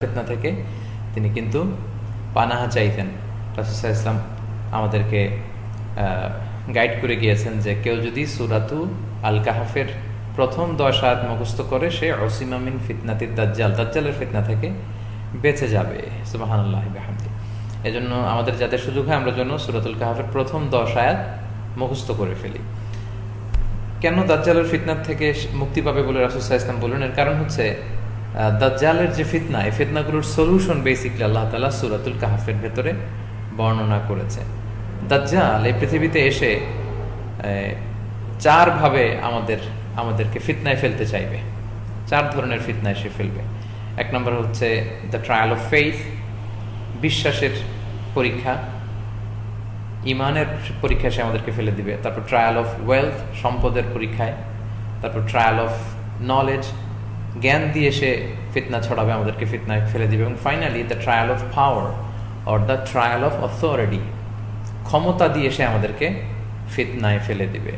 ফিতনা থেকে তিনি কিন্তু পানাহা চাইতেন। রাসূল সাল্লাল্লাহু আলাইহি ওয়াসাল্লাম আমাদেরকে গাইড করে গিয়েছেন যে কেউ যদি সূরাতু আল কাহফের প্রথম 10 আয়াত মুখস্থ করে সে উসিমা মিন ফিতনাতিদ দাজ্জাল, দাজ্জালের ফিতনা থেকে বেঁচে যাবে। সুবহানাল্লাহি ওয়া বিহামদিহি। এজন্য আমাদের যাতে সুযোগ হয় আমরা যেন সূরাতুল কাহফের প্রথম 10 আয়াত মুখস্থ করে ফেলি। কেন দাজ্জালের ফিতনা থেকে মুক্তি পাবে বলে রাসূল সাল্লাল্লাহু আলাইহি ওয়াসাল্লাম বললেন? এর কারণ হচ্ছে দাজ্জালের যে ফিতনা, এই ফিতনাগুলোর সলিউশন বেসিকলি আল্লাহ তাআলা সূরাতুল কাহফের ভেতরে বর্ণনা করেছে। দাজ্জাল এই পৃথিবীতে এসে 4 ভাবে আমাদেরকে ফিতনায় ফেলতে চাইবে। 4 ধরনের ফিতনায় সে ফেলবে। এক নম্বর হচ্ছে দ্য ট্রায়াল অফ ফেইথ, বিশ্বাসের পরীক্ষা, ইমানের পরীক্ষায় সে আমাদেরকে ফেলে দিবে। তারপর ট্রায়াল অফ ওয়েলথ, সম্পদের পরীক্ষায়। তারপর ট্রায়াল অফ নলেজ, জ্ঞান দিয়ে সে ফিতনা ছড়াবে, আমাদেরকে ফিতনায় ফেলে দিবে। এবং finally the trial of power or the trial of authority, ক্ষমতা দিয়ে সে আমাদেরকে ফিতনায় ফেলে দিবে।